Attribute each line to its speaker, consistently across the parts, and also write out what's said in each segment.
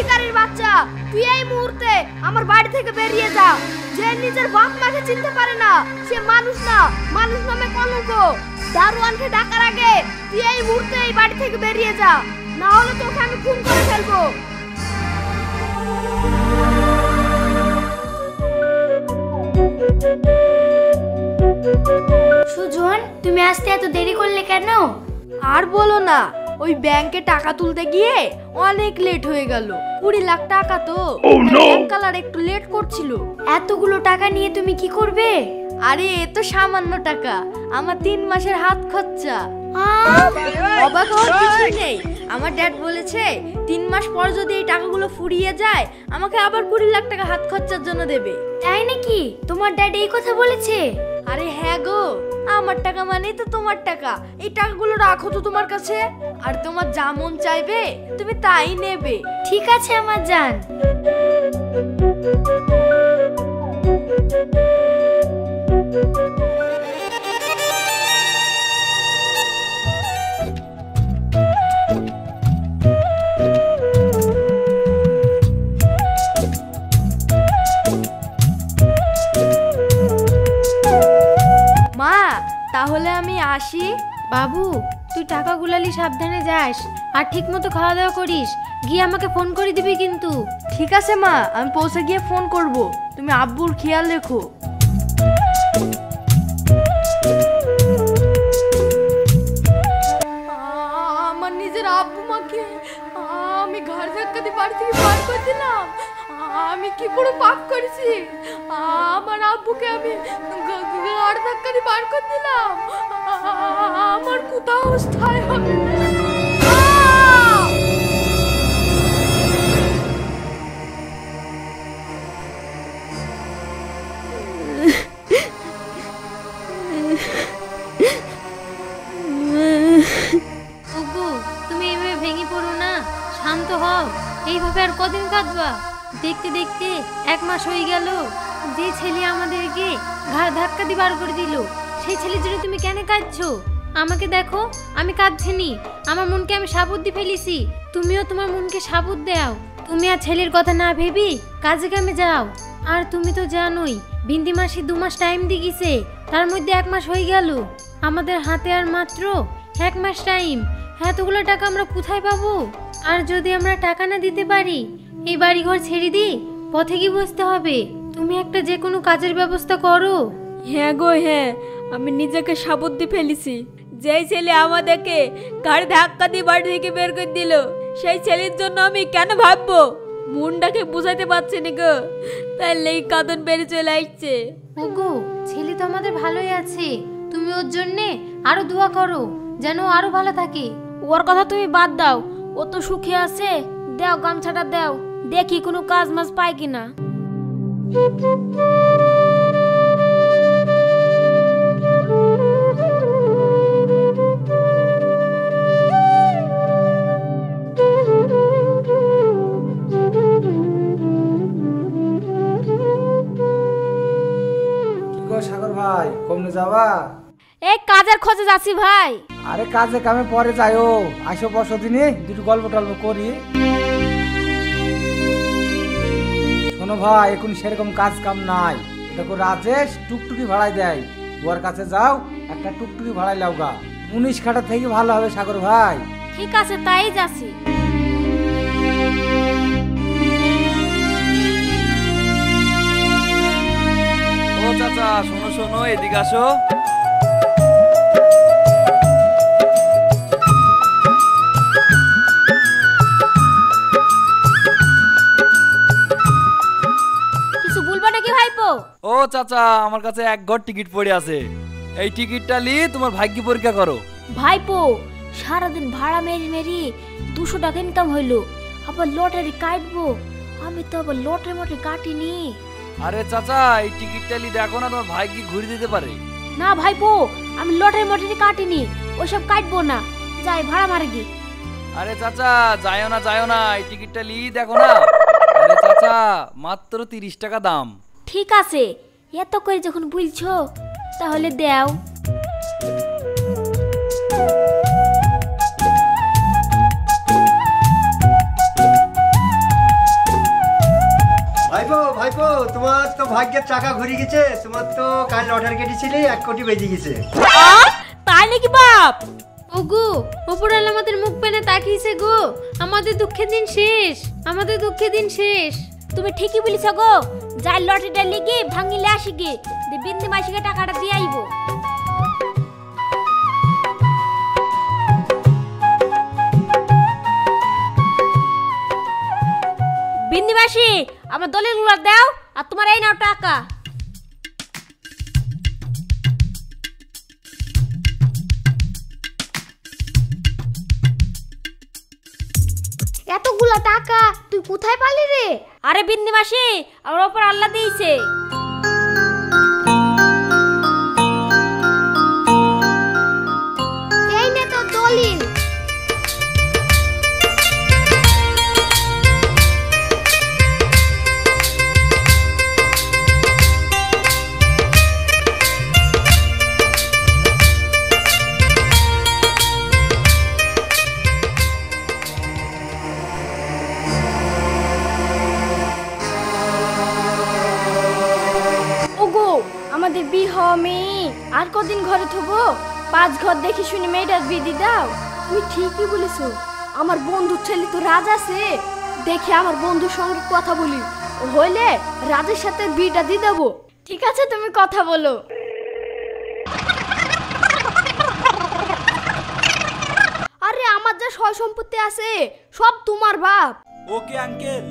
Speaker 1: ভিখারির বাচ্চা, তুই এই মুহূর্তে আমার বাড়ি থেকে বেরিয়ে যা। যে নিজের বাপ মাকে চিনতে পারে না সে মানুষ না, মানুষ নামে কলঙ্ক। দারোয়ানকে ডাকার আগে তুই এই মুহূর্তে এই বাড়ি থেকে বেরিয়ে যা, না হলে তোকে আমি খুন করে ফেলবো।
Speaker 2: সুজন, তুমি আসতে এত দেরি করলে কেন?
Speaker 1: আর বলো না, ওই ব্যাংকে টাকা তুলতে গিয়ে অনেক লেট হয়ে গেল। 20 লাখ টাকা তো, ব্যাংকালার একটু লেট করছিল।
Speaker 2: এতগুলো টাকা নিয়ে তুমি কি করবে?
Speaker 1: আরে এ তো সামান্য টাকা, আমার 3 মাসের হাত খরচা। অবাক হওয়ার কিছু নেই, আমার ড্যাড বলেছে 3 মাস পর যদি এই টাকাগুলো ফুরিয়ে যায় আমাকে আবার 20 লাখ টাকা হাত খরচার জন্য দেবে।
Speaker 2: তাই নাকি? তোমার ড্যাড এই কথা বলেছে?
Speaker 1: আরে হ্যাঁ গো, আমার টাকা মানেই তো তোমার টাকা। এই টাকাগুলো রাখো তো তোমার কাছে, আর তোমার যা মন চাইবে তুমি তাই নেবে।
Speaker 2: ঠিক আছে আমার জান।
Speaker 1: মা, তাহলে আমি আসি।
Speaker 2: বাবু, তুই টাকা গুলালি সাবধানে যাস, আর ঠিক মতো খাওয়া দাওয়া করিস। গিয়ে আমাকে ফোন করে দিবি কিন্তু।
Speaker 1: ঠিক আছে মা, আমি পৌঁছে গিয়ে ফোন করব। তুমি আব্বুর খেয়াল রেখো। আমার নিজের আব্বু মাকে আমি ঘাড় ধাক্কা দিয়ে বাড়ি থেকে বার করে দিলাম। আমি কি বড় পাপ করেছি? আমার আব্বুকে আমি ঘাড় ধাক্কা দিয়ে বার করে দিলাম। আমার কোথাও স্থায়ী হবে না।
Speaker 2: ওগো, তুমি এইভাবে ভেঙে পড়ো না, শান্ত হও। এইভাবে আর কদিন কাঁদবা? দেখতে দেখতে 1 মাস হয়ে গেল। যে ছেলে আমাদেরকে ঘাড় ধাক্কা দিয়ে বার করে দিল, সেই ছেলের জন্য তুমি কেন কাঁদছো? আমাকে দেখো, আমি কাঁদছি নি। আমার মনকে আমি সাবুত দিয়ে ফেলেছি। তুমিও তোমার মনকে সাবুত দাও। তুমি আর ছেলের কথা না ভেবি কাজে কামে যাও। আর তুমি তো জানোই বিন্দি মাসি 2 মাস টাইম দিয়ে গেছে, তার মধ্যে 1 মাস হয়ে গেল। আমাদের হাতে আর মাত্র 1 মাস টাইম। এতগুলো টাকা আমরা কোথায় পাবো? আর যদি আমরা টাকা না দিতে পারি, এই বাড়ি ঘর ছেড়ে দিই পথে কি বসতে হবে? তুমি একটা যে কোনো কাজের ব্যবস্থা করো।
Speaker 3: হ্যাঁ গো হ্যাঁ, আমি নিজেকে সাবুত দিয়ে ফেলেছি। যেই ছেলে আমাদেরকে গাড়ি ধাক্কা দিয়ে বাড়ি থেকে বের করে দিল, সেই ছেলের জন্য আমি কেন ভাববো? মনটাকে বুঝাইতে পারছি না গো, তাই এই কাঁদন বেড়ে চলে আসছে।
Speaker 2: ওগো, ছেলে তো আমাদের ভালোই আছে। তুমি ওর জন্যে আরো দোয়া করো যেন ও আরো ভালো থাকে।
Speaker 3: ওর কথা তুমি বাদ দাও, ও তো সুখে আছে। দাও গামছাটা দাও, দেখি কোনো কাজ মাজ পাই কিনা।
Speaker 4: সাগর ভাই, কমনে যাবা?
Speaker 3: এই কাজের খোঁজে যাচ্ছি ভাই।
Speaker 4: আরে কাজে কামে পরে যাইও, আসো বসো দিনে দুটো গল্প টল্প করি। শোনো ভাই, এখন সেরকম কাজ কাম নাই। দেখো রাজেশ টুকটুকি ভাড়ায় দেয়, ওর কাছে যাও, একটা টুকটুকি ভাড়ায় লাও গা। 19 কাটা থেকে ভালো হবে সাগর ভাই।
Speaker 3: ঠিক আছে, তাই যাচ্ছি।
Speaker 5: ও চাচা, শোনো শোনো, এদিকে আসো।
Speaker 3: কিছু বলবো নাকি ভাইপো?
Speaker 5: ও চাচা, আমার কাছে 1 ঘর টিকিট পড়ে আছে। এই টিকিটটা লি তোমার ভাগ্য পরীক্ষা করো।
Speaker 3: ভাইপো, সারাদিন ভাড়া মেরি মেরি 200 টাকা ইনকাম হইলো, আবার লটারি কাটবো। আমি তো আবার লটারি মটারি কাটিনি।
Speaker 5: আরে চাচা, এই টিকিটটা লি দেখো না, তোমার ভাগ্য ঘুরে দিতে পারে।
Speaker 3: না ভাইপো, আমি লটারি মটারি কাটিনি, ওসব কাটবো না। যাই ভাড়া মারে গি।
Speaker 5: আরে চাচা, যাইও না যাইও না, এই টিকিটটা লি দেখো না। আরে চাচা, মাত্র 30 টাকা দাম।
Speaker 3: ঠিক আছে, এত করে যখন বলছো তাহলে দাও।
Speaker 6: ভাগ্যের চাকা ঘুরে গেছে, তোমার তো কাল লটারি কেটেছিলে 1 কোটি বেজে গেছে।
Speaker 3: তাই নাকি বাপ?
Speaker 2: ওগো উপরওয়ালা আমাদের মুখ পেনে তাকিয়েছে গো, আমাদের দুঃখের দিন শেষ, আমাদের দুঃখের দিন শেষ।
Speaker 3: তুমি ঠিকই বলিছ গো, যাই লটারিটা লিখে ভাঙিলে আসি গে, বিন্দি মাসিকে টাকাটা দিয়ে আইবো। বিন্দি মাসি, আমার দলিলগুলো দাও, আর তোমার এই নাও টাকা।
Speaker 1: এতগুলা টাকা তুই কোথায় পালি রে?
Speaker 3: আরে বিন্দি মাসি, আমার ওপর আল্লাহ দিয়েছে।
Speaker 1: এই নে তো দলিল। আমাদের বিয়ে হওয়া মেয়ে আর কদিন ঘরে থবো? 5 ঘর দেখি শুনি মেয়েটার বিয়ে দাও। তুমি ঠিকই বলেছো, আমার বন্ধুর ছেলে তো রাজ আছে, দেখি আমার বন্ধুর সঙ্গে কথা বলি, হইলে রাজের সাথে বিয়েটা দিয়ে দেবো। ঠিক আছে, তুমি কথা বলো। আরে আমার যা সয় সম্পত্তি আছে সব তোমার বাপ।
Speaker 5: Okay uncle.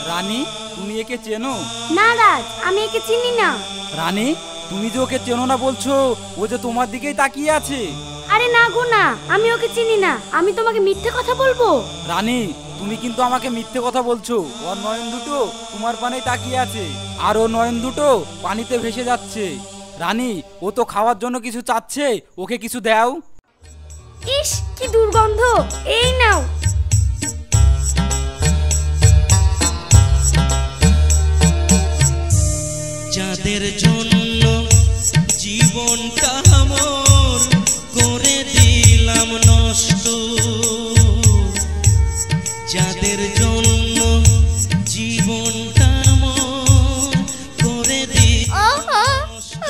Speaker 5: রানী, তুমি একে চেনো?
Speaker 1: না রাজ, আমি একে চিনি না।
Speaker 5: রানী, তুমি যে ওকে চেনো না বলছো, ও যে তোমার দিকেই তাকিয়ে আছে।
Speaker 1: আরে না গো না, আমি ওকে চিনি না, আমি তোমাকে মিথ্যে কথা বলবো?
Speaker 5: রানী, তুমি কিন্তু আমাকে মিথ্যে কথা বলছো। ওর নয়ন দুটো তোমার পানেই তাকিয়ে আছে, আর ও নয়ন দুটো পানিতে ভেসে যাচ্ছে। রানী, ও তো খাওয়ার জন্য কিছু চাচ্ছে, ওকে কিছু দাও।
Speaker 1: ইস কি দুর্গন্ধ, এই নাও।
Speaker 7: যাদের জন্য জীবনটা আমার করে দিলাম নষ্ট, যাদের জন্য জীবনটা আমার করে দিলাম নষ্ট,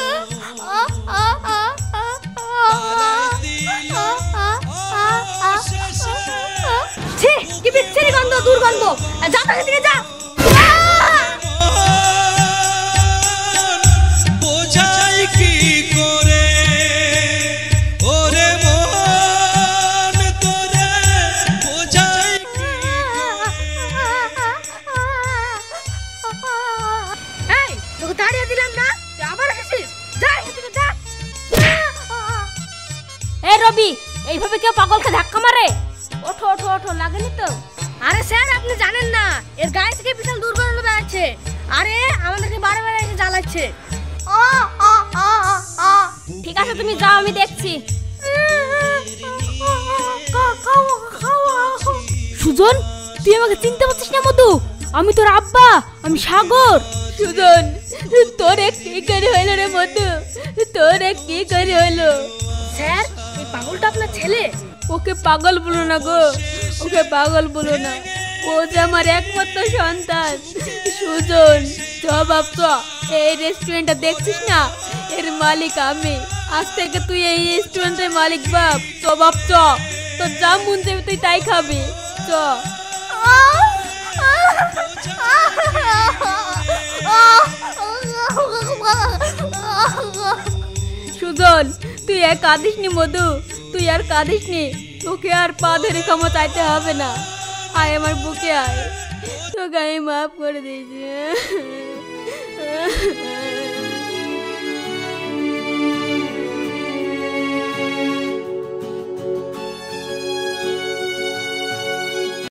Speaker 1: ছি কি বিচ্ছিরি গন্ধ, দুর্গন্ধ, যা তাকে দিকে যা।
Speaker 7: বোঝাই কি করে ওরে মন তোরে, বোঝাই কি।
Speaker 1: এই তোকে তাড়িয়ে দিলাম না, তুই আবার এসেছিস, যা এখান থেকে যা।
Speaker 3: এই রবি, এইভাবে কেউ পাগলকে ধাক্কা মারে? ওঠো ওঠো ওঠো, লাগেনি তো?
Speaker 1: আরে স্যার আপনি জানেন না, এর গায়ে থেকে বিশাল দুর্গন্ধ বেরোচ্ছে, আরে আমাদেরকে বারে বারে এসে জ্বালাচ্ছে।
Speaker 3: ঠিক আছে তুমি যাও, আমি দেখছি। সুজন, তুই আমাকে চিনতে পারছিস না মধু? আমি তোর আব্বা, আমি সাগর। সুজন, তোর কি করে হইলো রে মধু? তোর কি করে হইলো?
Speaker 1: স্যার এই পাগলটা আপনার ছেলে?
Speaker 3: ওকে পাগল বলো না গো, ওকে পাগল বলো না, ও যে আমার একমাত্র সন্তান। সুজন, চ বাপ চ, এই রেস্টুরেন্টটা দেখছিস না, এর মালিক আমি। আজ থেকে তুই এই রেস্টুরেন্টের মালিক বাপ। চ বাপ চ, তোর যা মন চাইবে তুই তাই খাবি, চ। সুজন, তুই আর কাঁদিস নি মধু, তুই আর কাঁদিস নি, তোকে আর পা ধরে ক্ষমা চাইতে হবে না। আয় আমার বুকে আয়, তোকে আমি মাফ করে দিয়েছি।